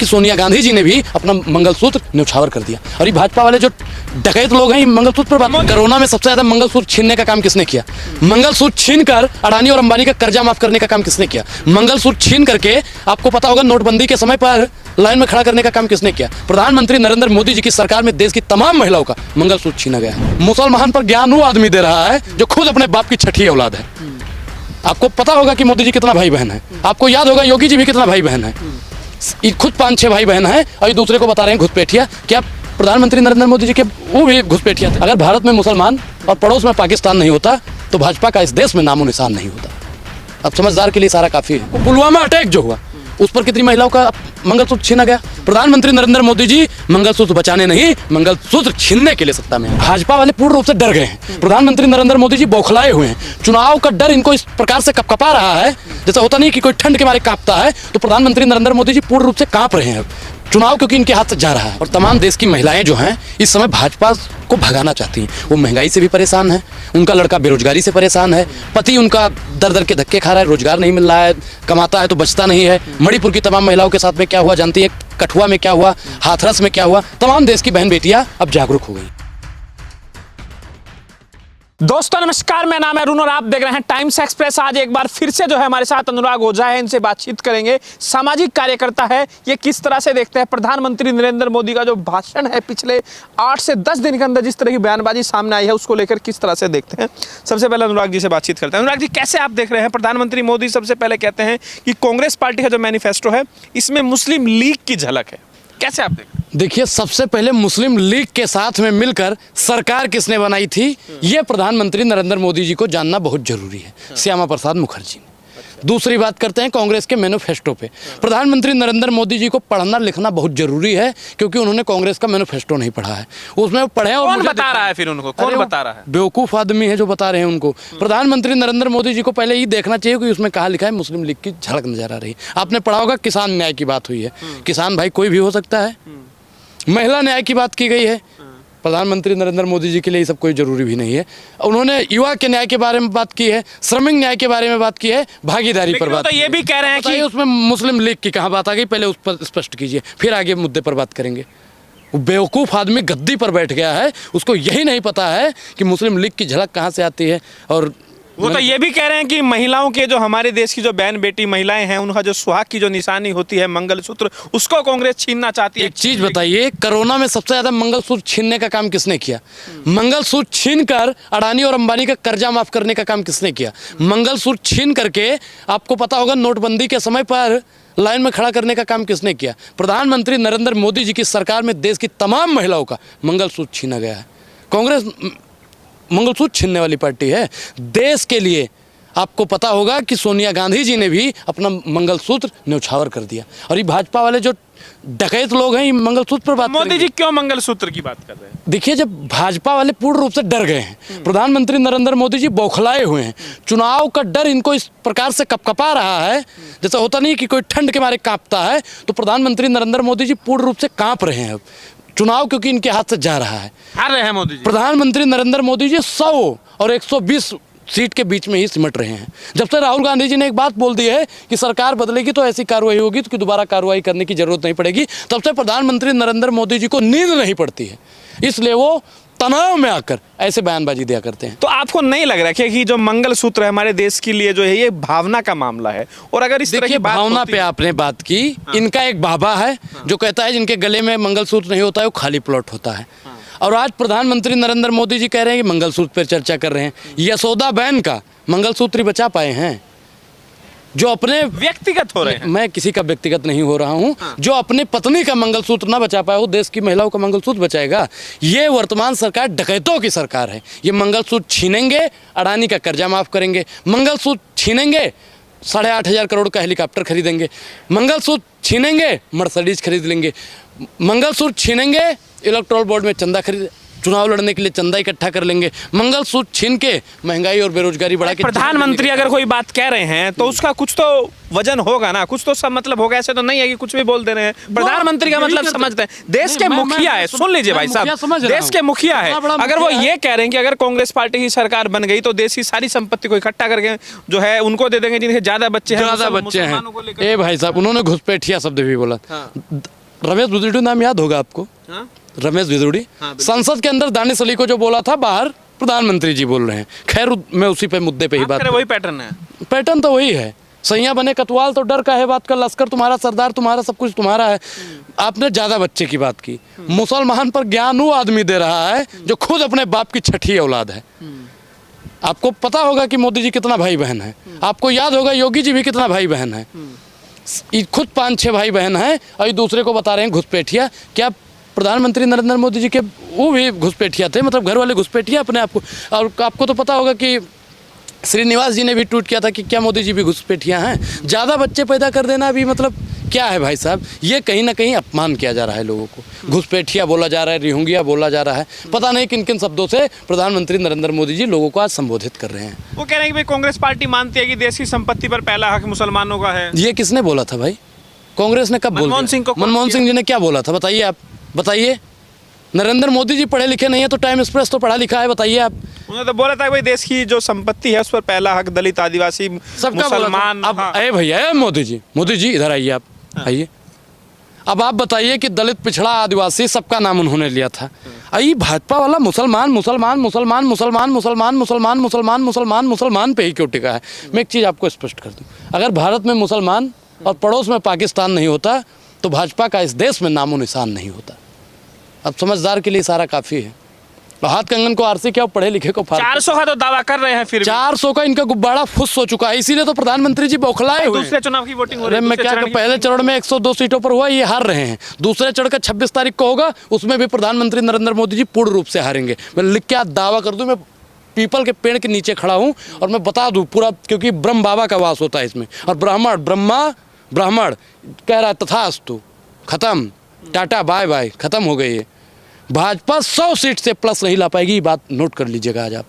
कि सोनिया गांधी जी ने भी अपना मंगलसूत्र न्यौछावर कर दिया। और ये भाजपा वाले जो डकैत लोग हैं, ये मंगलसूत्र पर बात। कोरोना में सबसे ज्यादा मंगलसूत्र छीनने का काम किसने किया? मंगलसूत्र छीन कर अडानी और अंबानी का कर्जा माफ करने का काम किसने किया? मंगलसूत्र छीन करके आपको पता होगा नोटबंदी के समय पर लाइन में खड़ा करने का काम किसने किया? प्रधानमंत्री नरेंद्र मोदी जी की सरकार में देश की तमाम महिलाओं का मंगलसूत्र छीना गया है। मुसलमान पर ज्ञान वो आदमी दे रहा है जो खुद अपने बाप की छठी औलाद है। आपको पता होगा कि मोदी जी कितना भाई बहन है, आपको याद होगा योगी जी भी कितना भाई बहन है। ये खुद 5-6 भाई बहन है और ये दूसरे को बता रहे हैं घुसपैठिया। क्या प्रधानमंत्री नरेंद्र मोदी जी के वो भी घुसपैठिया थे? अगर भारत में मुसलमान और पड़ोस में पाकिस्तान नहीं होता तो भाजपा का इस देश में नामो निशान नहीं होता। अब समझदार के लिए सारा काफी है। पुलवामा अटैक जो हुआ उस पर कितनी महिलाओं का मंगलसूत्र छीना गया? प्रधानमंत्री नरेंद्र मोदी जी मंगलसूत्र बचाने नहीं, मंगलसूत्र छीनने के लिए सत्ता में है। भाजपा वाले पूर्ण रूप से डर गए हैं। प्रधानमंत्री नरेंद्र मोदी जी बौखलाए हुए हैं। चुनाव का डर इनको इस प्रकार से कपकपा रहा है, जैसा होता नहीं कि कोई ठंड के मारे कांपता है, तो प्रधानमंत्री नरेंद्र मोदी जी पूर्ण रूप से कांप रहे हैं। चुनाव क्योंकि इनके हाथ से जा रहा है और तमाम देश की महिलाएं जो हैं इस समय भाजपा को भगाना चाहती हैं। वो महंगाई से भी परेशान है, उनका लड़का बेरोजगारी से परेशान है, पति उनका दर दर के धक्के खा रहा है, रोजगार नहीं मिल रहा है, कमाता है तो बचता नहीं है। मणिपुर की तमाम महिलाओं के साथ में क्या हुआ जानती है? कठुआ में क्या हुआ, हाथरस में क्या हुआ? तमाम देश की बहन बेटियां अब जागरूक हो गई। दोस्तों नमस्कार, मेरा नाम है अरुण और आप देख रहे हैं टाइम्स एक्सप्रेस। आज एक बार फिर से जो है हमारे साथ अनुराग ओझा है, इनसे बातचीत करेंगे। सामाजिक कार्यकर्ता है, ये किस तरह से देखते हैं प्रधानमंत्री नरेंद्र मोदी का जो भाषण है पिछले 8 से 10 दिन के अंदर जिस तरह की बयानबाजी सामने आई है उसको लेकर किस तरह से देखते हैं? सबसे पहले अनुराग जी से बातचीत करते हैं। अनुराग जी, कैसे आप देख रहे हैं? प्रधानमंत्री मोदी सबसे पहले कहते हैं कि कांग्रेस पार्टी का जो मैनिफेस्टो है इसमें मुस्लिम लीग की झलक है, कैसे आप देख रहे हैं? देखिए, सबसे पहले मुस्लिम लीग के साथ में मिलकर सरकार किसने बनाई थी, ये प्रधानमंत्री नरेंद्र मोदी जी को जानना बहुत जरूरी है। श्यामा प्रसाद मुखर्जी ने। दूसरी बात करते हैं कांग्रेस के मैनिफेस्टो पे। प्रधानमंत्री नरेंद्र मोदी जी को पढ़ना लिखना बहुत जरूरी है क्योंकि उन्होंने कांग्रेस का मैनिफेस्टो नहीं पढ़ा है। उसमें पढ़े और कौन बता रहा है फिर उनको? कौन बता रहा है? बेवकूफ आदमी है जो बता रहे हैं उनको। प्रधानमंत्री नरेंद्र मोदी जी को पहले ये देखना चाहिए कि उसमें कहा लिखा है मुस्लिम लीग की झलक नजर आ रही है। आपने पढ़ा होगा किसान न्याय की बात हुई है। किसान भाई कोई भी हो सकता है। महिला न्याय की बात की गई है। प्रधानमंत्री नरेंद्र मोदी जी के लिए ये सब कोई जरूरी भी नहीं है। उन्होंने युवा के न्याय के बारे में बात की है, श्रमिक न्याय के बारे में बात की है, भागीदारी पर बात तो ये भी कह रहे हैं कि उसमें मुस्लिम लीग की कहाँ बात आ गई? पहले उस पर स्पष्ट कीजिए, फिर आगे मुद्दे पर बात करेंगे। वो बेवकूफ़ आदमी गद्दी पर बैठ गया है, उसको यही नहीं पता है कि मुस्लिम लीग की झलक कहाँ से आती है। और वो तो ये भी कह रहे हैं कि महिलाओं के जो हमारे देश की जो बहन बेटी महिलाएं हैं उनका जो सुहाग की जो निशानी होती है मंगलसूत्र, उसको कांग्रेस छीनना चाहती है। एक चीज बताइए, कोरोना में सबसे ज्यादा मंगलसूत्र छीनने का काम किसने किया? मंगलसूत्र छीन कर अडानी और अंबानी का कर्जा माफ करने का काम किसने किया? मंगलसूत्र छीन करके आपको पता होगा नोटबंदी के समय पर लाइन में खड़ा करने का काम किसने किया? प्रधानमंत्री नरेंद्र मोदी जी की सरकार में देश की तमाम महिलाओं का मंगलसूत्र छीना गया है। कांग्रेस मंगलसूत्र छीनने वाली पार्टी है। देश के लिए आपको पता होगा कि सोनिया गांधी जी ने भी अपना मंगलसूत्र न्यौछावर कर दिया। और ये भाजपा वाले जो डकैत लोग हैं, ये मंगलसूत्र पर बात मोदी जी क्यों मंगलसूत्र की बात कर रहे हैं? देखिए, जब भाजपा वाले पूर्ण रूप से डर गए हैं, प्रधानमंत्री नरेंद्र मोदी जी बौखलाए हुए हैं। चुनाव का डर इनको इस प्रकार से कपकपा रहा है, जैसा होता नहीं कि कोई ठंड के मारे कांपता है, तो प्रधानमंत्री नरेंद्र मोदी जी पूर्ण रूप से कांप रहे हैं। अब चुनाव क्योंकि इनके हाथ से जा रहा है, हार रहे हैं मोदी जी। प्रधानमंत्री नरेंद्र मोदी जी 100 और 120 सीट के बीच में ही सिमट रहे हैं। जब से राहुल गांधी जी ने एक बात बोल दी है कि सरकार बदलेगी तो ऐसी कार्रवाई होगी तो कि दोबारा कार्रवाई करने की जरूरत नहीं पड़ेगी, तब से प्रधानमंत्री नरेंद्र मोदी जी को नींद नहीं पड़ती है। इसलिए वो तनाव में आकर ऐसे बयानबाजी दिया करते हैं। तो आपको नहीं लग रहा कि जो मंगलसूत्र है हमारे देश के लिए जो है ये भावना का मामला है? और अगर इस तरह की बात भावना पे आपने बात की, इनका एक बाबा है जो कहता है जिनके गले में मंगलसूत्र नहीं होता है वो खाली प्लॉट होता है। और आज प्रधानमंत्री नरेंद्र मोदी जी कह रहे हैं कि मंगलसूत्र पर चर्चा कर रहे हैं। यशोदा बहन का मंगलसूत्र ही बचा पाए हैं। जो अपने व्यक्तिगत हो रहे हैं, मैं किसी का व्यक्तिगत नहीं हो रहा हूं। जो अपने पत्नी का मंगलसूत्र ना बचा पाए वो देश की महिलाओं का मंगलसूत्र बचाएगा? ये वर्तमान सरकार डकैतों की सरकार है। ये मंगलसूत्र छीनेंगे, अडानी का कर्जा माफ करेंगे, मंगलसूत्र छीनेंगे, 8,500 करोड़ का हेलीकॉप्टर खरीदेंगे, मंगलसूत्र छीनेंगे, मर्सिडीज खरीद लेंगे, मंगलसूत्र छीनेंगे, इलेक्ट्रोल बोर्ड में चंदा खरीद। चुनाव लड़ने के लिए चंदा इकट्ठा कर लेंगे, मंगलसूत्र छीन के महंगाई और बेरोजगारी बढ़ा के। प्रधानमंत्री अगर कोई बात कह रहे हैं तो उसका कुछ तो वजन होगा ना, कुछ तो सब मतलब होगा, ऐसे तो नहीं है कि कुछ भी बोल दे रहे हैं। प्रधानमंत्री का मतलब समझते हैं, देश के मुखिया है, सुन लीजिए भाई साहब, देश के मुखिया है। अगर वो ये कह रहे हैं कि अगर कांग्रेस पार्टी की सरकार बन गई तो देश की सारी संपत्ति को इकट्ठा करके जो है उनको दे देंगे जिनके ज्यादा बच्चे हैं। ए भाई साहब, उन्होंने घुसपैठिया शब्द भी बोला। रमेश बिदुड़ी नाम याद होगा आपको? रमेश बिदुड़ी संसद के अंदर दानिश अली को जो बोला था, बाहर प्रधानमंत्री जी बोल रहे हैं। खैर मैं उसी पे मुद्दे पे ही बात, वही पैटर्न है, पैटर्न तो वही है। सैया बने कतवाल तो डर का है बात का, लश्कर तुम्हारा, सरदार तुम्हारा, सब कुछ तुम्हारा है। आपने ज्यादा बच्चे की बात की। मुसलमान पर ज्ञान वो आदमी दे रहा है जो खुद अपने बाप की छठी औलाद है। आपको पता होगा कि मोदी जी कितना भाई बहन है, आपको याद होगा योगी जी भी कितना भाई बहन है। खुद 5-6 भाई बहन है और दूसरे को बता रहे हैं घुसपैठिया। क्या प्रधानमंत्री नरेंद्र मोदी जी के वो भी घुसपैठिया थे, मतलब घर वाले घुसपैठिया अपने आप को? और आपको तो पता होगा कि श्रीनिवास जी ने भी ट्वीट किया था कि क्या मोदी जी भी घुसपैठिया हैं? ज़्यादा बच्चे पैदा कर देना भी मतलब क्या है भाई साहब? ये कहीं ना कहीं अपमान किया जा रहा है लोगों को। घुसपैठिया बोला जा रहा है, रिहुंगिया बोला जा रहा है, पता नहीं किन किन शब्दों से प्रधानमंत्री नरेंद्र मोदी जी लोगों को आज संबोधित कर रहे हैं। वो कह रहे हैं कि भाई कांग्रेस पार्टी मानती है कि देश की संपत्ति पर पहला हक मुसलमानों का है। ये किसने बोला था भाई? कांग्रेस ने कब बोला? मनमोहन सिंह जी ने क्या बोला था? बताइए आप, बताइए। नरेंद्र मोदी जी पढ़े लिखे नहीं है तो टाइम एक्सप्रेस तो पढ़ा लिखा है, बताइए आप। उन्होंने तो बोला था कि भाई देश की जो संपत्ति है उस पर पहला हक दलित, आदिवासी, मुसलमान। अब अरे भैया मोदी जी इधर आइए, आप आइए। अब आप बताइए कि दलित, पिछड़ा, आदिवासी सबका नाम उन्होंने लिया था। आई भाजपा वाला मुसलमान मुसलमान मुसलमान मुसलमान मुसलमान मुसलमान मुसलमान मुसलमान मुसलमान पे ही क्यों टिका है? मैं एक चीज़ आपको स्पष्ट कर दूं, अगर भारत में मुसलमान और पड़ोस में पाकिस्तान नहीं होता तो भाजपा का इस देश में नामो निशान नहीं होता। अब समझदार के लिए सारा काफ़ी है। हाथ कंगन को आरसी क्या, पढ़े लिखे को 400 का तो दावा कर रहे हैं, फिर 400 का इनका गुब्बारा फुस हो चुका है, इसीलिए तो प्रधानमंत्री जी बौखलाए हुए। दूसरे चुनाव की वोटिंग हो रही है। मैं क्या, पहले चरण में 102 सीटों पर हुआ, ये हार रहे हैं। दूसरे चरण का 26 तारीख को होगा, उसमें भी प्रधानमंत्री नरेंद्र मोदी जी पूर्ण रूप से हारेंगे। मैं लिख के दावा कर दूं, मैं पीपल के पेड़ के नीचे खड़ा हूं और मैं बता दूं पूरा, क्योंकि ब्रह्म बाबा का वास होता है इसमें। और ब्राह्मण कह रहा है तथास्तु, खत्म, टाटा बाय बाय, खत्म हो गई है। भाजपा 100 सीट से प्लस नहीं ला पाएगी, ये बात नोट कर लीजिएगा आज आप,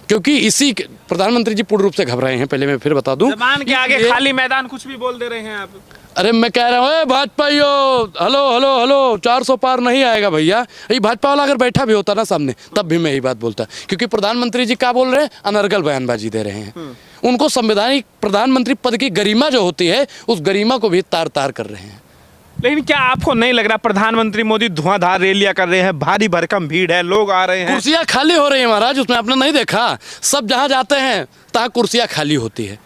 क्योंकि इसी प्रधानमंत्री जी पूर्ण रूप से घबराए हैं। पहले मैं फिर बता दूं, जबान के आगे खाली मैदान, कुछ भी बोल दे रहे हैं आप। अरे मैं कह रहा हूँ भाजपाइयो, हेलो हेलो हेलो, 400 पार नहीं आएगा भैया। ये भाजपा वाला अगर बैठा भी होता ना सामने, तब भी मैं यही बात बोलता, क्योंकि प्रधानमंत्री जी क्या बोल रहे हैं? अनर्गल बयानबाजी दे रहे हैं। उनको संवैधानिक प्रधानमंत्री पद की गरिमा जो होती है, उस गरिमा को भी तार तार कर रहे हैं। लेकिन क्या आपको नहीं लग रहा प्रधानमंत्री मोदी धुआंधार रैलियां कर रहे हैं, भारी भरकम भीड़ है, लोग आ रहे हैं, कुर्सियां खाली हो रही है महाराज, उसमें आपने नहीं देखा? सब जहां जाते हैं तहां कुर्सियां खाली होती है।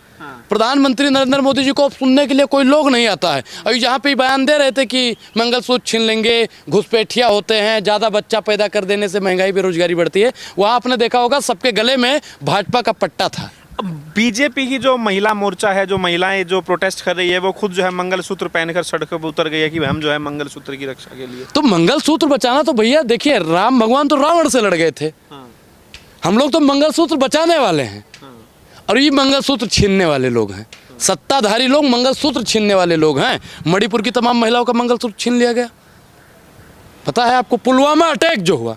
प्रधानमंत्री नरेंद्र मोदी जी को सुनने के लिए कोई लोग नहीं आता है। अभी जहाँ पे बयान दे रहे थे कि मंगलसूत्र छीन लेंगे, घुसपैठिया होते हैं, ज़्यादा बच्चा पैदा कर देने से महंगाई बेरोजगारी बढ़ती है, वहाँ आपने देखा होगा सबके गले में भाजपा का पट्टा था। बीजेपी की जो महिला मोर्चा है, जो महिलाएं जो प्रोटेस्ट कर रही है, वो खुद जो है मंगलसूत्र पहनकर सड़कों पर उतर गई है कि हम जो है मंगलसूत्र की रक्षा के लिए। तो मंगलसूत्र बचाना तो भैया देखिए, राम भगवान तो रावण से लड़ गए थे। हम लोग तो मंगलसूत्र बचाने वाले हैं और ये मंगलसूत्र छीनने वाले लोग हैं। सत्ताधारी लोग मंगलसूत्र छीनने वाले लोग हैं। मणिपुर की तमाम महिलाओं का मंगलसूत्र छीन लिया गया। पता है आपको पुलवामा अटैक जो हुआ,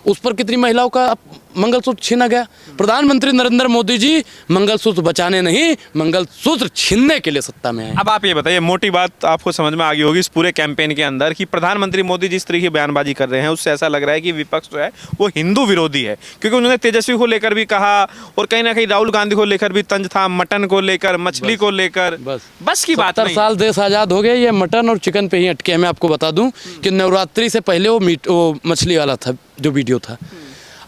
उस पर कितनी महिलाओं का मंगलसूत्र छीना गया? प्रधानमंत्री नरेंद्र मोदी जी मंगलसूत्र बचाने नहीं, मंगलसूत्र छीनने के लिए सत्ता में आए। अब आप ये बताइए, मोटी बात आपको समझ में आ गई होगी इस पूरे कैंपेन के अंदर, कि प्रधानमंत्री मोदी जिस तरह की बयानबाजी कर रहे हैं उससे ऐसा लग रहा है कि विपक्ष जो है वो हिंदू विरोधी है, क्योंकि उन्होंने तेजस्वी को लेकर भी कहा और कहीं ना कहीं राहुल गांधी को लेकर भी तंज था, मटन को लेकर, मछली को लेकर, बस की बात। 70 साल देश आजाद हो गए, ये मटन और चिकन पे ही अटके। मैं आपको बता दूं कि नवरात्रि से पहले वो मछली वाला था जो वीडियो था,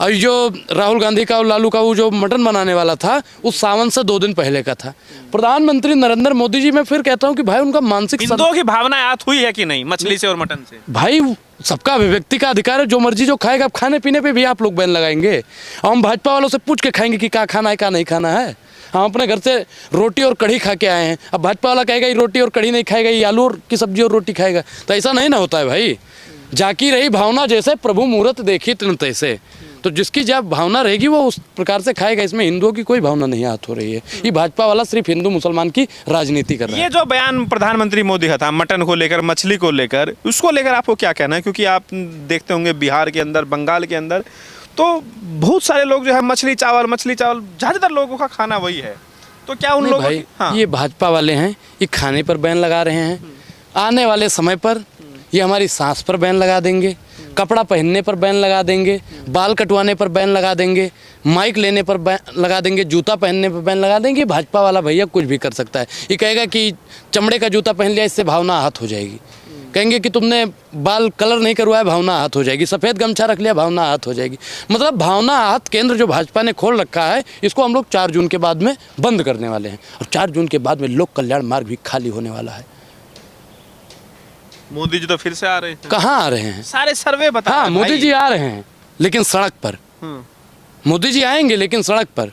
और जो राहुल गांधी का और लालू का वो जो मटन बनाने वाला था, उस सावन से 2 दिन पहले का था। प्रधानमंत्री नरेंद्र मोदी जी, मैं फिर कहता हूँ कि भाई उनका मानसिक, हिंदुओं की भावना याद हुई है कि नहीं मछली से और मटन से? भाई सबका अभिव्यक्ति का अधिकार है, जो मर्जी जो खाएगा। अब खाने पीने पे भी आप लोग बैन लगाएंगे, और हम भाजपा वालों से पूछ के खाएंगे कि क्या खाना है क्या नहीं खाना है। हम अपने घर से रोटी और कढ़ी खा के आए हैं, अब भाजपा वाला कहेगा ये रोटी और कढ़ी नहीं खाएगा, ये आलू की सब्जी और रोटी खाएगा, तो ऐसा नहीं ना होता है भाई। जाकी रही भावना जैसे, प्रभु मुहूर्त देखी तिन तैसे। तो जिसकी जब भावना रहेगी वो उस प्रकार से खाएगा। इसमें हिंदुओं की कोई भावना नहीं हाथ हो रही है। ये भाजपा वाला सिर्फ हिंदू मुसलमान की राजनीति कर रहा है। ये जो बयान प्रधानमंत्री मोदी का था मटन को लेकर, मछली को लेकर, उसको लेकर आपको क्या कहना है? क्योंकि आप देखते होंगे बिहार के अंदर, बंगाल के अंदर तो बहुत सारे लोग जो है मछली चावल ज़्यादातर लोगों का खाना वही है। तो क्या उन लोगों भाई ये भाजपा वाले हैं, ये खाने पर बैन लगा रहे हैं। आने वाले समय पर ये हमारी सांस पर बैन लगा देंगे, कपड़ा पहनने पर बैन लगा देंगे, बाल कटवाने पर बैन लगा देंगे, माइक लेने पर बैन लगा देंगे, जूता पहनने पर बैन लगा देंगे। भाजपा वाला भैया कुछ भी कर सकता है। ये कहेगा कि चमड़े का जूता पहन लिया इससे भावना आहत हो जाएगी। कहेंगे कि तुमने बाल कलर नहीं करवाया भावना आहत हो जाएगी, सफ़ेद गमछा रख लिया भावना आहत हो जाएगी। मतलब भावना आहत केंद्र जो भाजपा ने खोल रखा है, इसको हम लोग 4 जून के बाद में बंद करने वाले हैं। और 4 जून के बाद में लोक कल्याण मार्ग भी खाली होने वाला है। मोदी जी तो फिर से आ रहे हैं। कहाँ आ रहे हैं? सारे सर्वे बता हाँ, रहे हैं मोदी भाई। जी आ रहे हैं लेकिन सड़क पर। मोदी जी आएंगे लेकिन सड़क पर।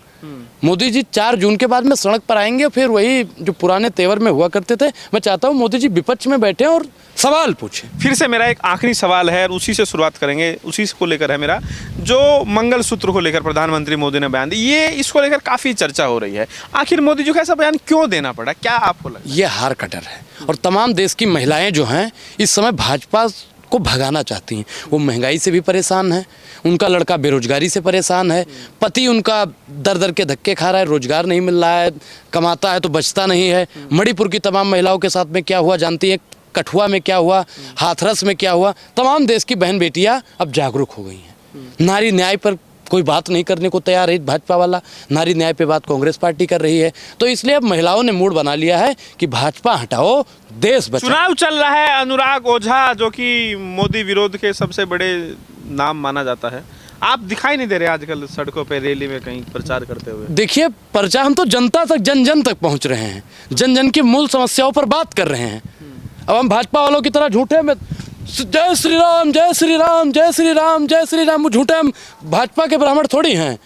मोदी जी 4 जून के बाद में सड़क पर आएंगे, फिर वही जो पुराने तेवर में हुआ करते थे। मैं चाहता हूँ मोदी जी विपक्ष में बैठे और सवाल पूछें। फिर से मेरा एक आखिरी सवाल है और उसी से शुरुआत करेंगे, उसी को लेकर है मेरा। जो मंगलसूत्र को लेकर प्रधानमंत्री मोदी ने बयान दिया, ये इसको लेकर काफ़ी चर्चा हो रही है। आखिर मोदी जी को ऐसा बयान क्यों देना पड़ा, क्या आपको लगता है? ये हार कटर है और तमाम देश की महिलाएं जो हैं इस समय भाजपा को भगाना चाहती हैं। वो महंगाई से भी परेशान है, उनका लड़का बेरोजगारी से परेशान है, पति उनका दर दर के धक्के खा रहा है, रोजगार नहीं मिल रहा है, कमाता है तो बचता नहीं है। मणिपुर की तमाम महिलाओं के साथ में क्या हुआ जानती है, कठुआ में क्या हुआ, हाथरस में क्या हुआ। तमाम देश की बहन बेटियां अब जागरूक हो गई हैं। नारी न्याय पर कोई बात नहीं करने को तैयार है भाजपा वाला, नारी न्याय पे बात कांग्रेस पार्टी कर रही है। तो इसलिए अब महिलाओं ने मूड बना लिया है कि भाजपा हटाओ, देश बचाओ। चुनाव चल रहा है, अनुराग ओझा जो कि मोदी विरोध के सबसे बड़े नाम माना जाता है, आप दिखाई नहीं दे रहे आजकल सड़कों पे, रैली में कहीं प्रचार करते हुए। देखिए, प्रचार हम तो जनता तक, जन जन तक पहुंच रहे हैं, जन जन की मूल समस्याओं पर बात कर रहे हैं। अब हम भाजपा वालों की तरह झूठे में जय श्री राम जय श्री राम जय श्री राम जय श्री राम, वो झूठे हम भाजपा के ब्राह्मण थोड़ी हैं।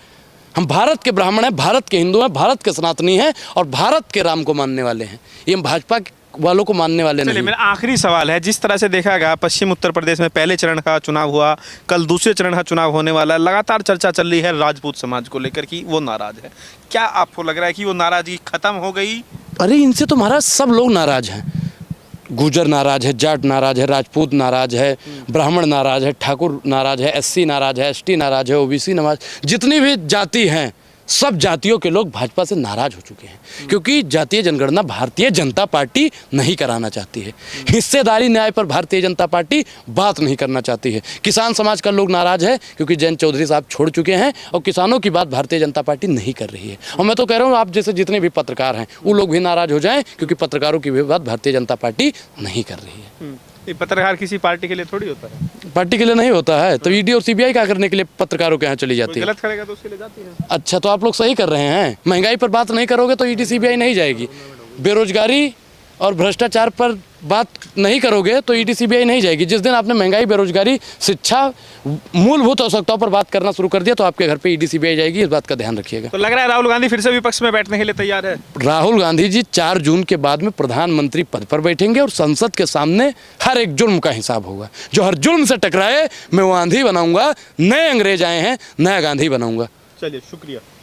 हम भारत के ब्राह्मण हैं, भारत के हिंदू हैं, भारत के सनातनी हैं और भारत के राम को मानने वाले हैं। ये हम भाजपा वालों को मानने वाले नहीं। मेरा आखिरी सवाल है, जिस तरह से देखा गया पश्चिम उत्तर प्रदेश में पहले चरण का चुनाव हुआ, कल दूसरे चरण का चुनाव होने वाला है, लगातार चर्चा चल रही है राजपूत समाज को लेकर कि वो नाराज है। क्या आपको लग रहा है कि वो नाराजगी खत्म हो गई? अरे इनसे तो महाराज सब लोग नाराज हैं। गुजर नाराज है, जाट नाराज है, राजपूत नाराज है, ब्राह्मण नाराज है, ठाकुर नाराज है, एससी नाराज है, एसटी नाराज है, ओबीसी नाराज, जितनी भी जाति हैं सब जातियों के लोग भाजपा से नाराज हो चुके हैं। क्योंकि जातीय जनगणना भारतीय जनता पार्टी नहीं कराना चाहती है। हिस्सेदारी न्याय पर भारतीय जनता पार्टी बात नहीं करना चाहती है। किसान समाज का लोग नाराज है क्योंकि जयंत चौधरी साहब छोड़ चुके हैं और किसानों की बात भारतीय जनता पार्टी नहीं कर रही है। और मैं तो कह रहा हूँ आप जैसे जितने भी पत्रकार हैं वो लोग भी नाराज हो जाएं, क्योंकि पत्रकारों की भी बात भारतीय जनता पार्टी नहीं कर रही है। ये पत्रकार किसी पार्टी के लिए थोड़ी होता है, पार्टी के लिए नहीं होता है। तो ईडी और सीबीआई क्या करने के लिए पत्रकारों के यहाँ चली जाती है? गलत करेगा तो उसके लिए जाती है। अच्छा, तो आप लोग सही कर रहे हैं। महंगाई पर बात नहीं करोगे तो ईडी सीबीआई नहीं जाएगी। बेरोजगारी और भ्रष्टाचार पर बात नहीं करोगे तो ईडी सीबीआई नहीं जाएगी। जिस दिन आपने महंगाई, बेरोजगारी, शिक्षा, मूलभूत आवश्यकताओं पर बात करना शुरू कर दिया तो आपके घर पे ईडी सीबीआई जाएगी। इस बात का ध्यान रखिएगा। तो लग रहा है राहुल गांधी फिर से विपक्ष में बैठने के लिए तैयार है। राहुल गांधी जी 4 जून के बाद में प्रधानमंत्री पद पर बैठेंगे और संसद के सामने हर एक जुर्म का हिसाब होगा। जो हर जुर्म से टकराए मैं वो आंधी बनाऊंगा। नए अंग्रेज आए हैं, नया गांधी बनाऊंगा। चलिए, शुक्रिया।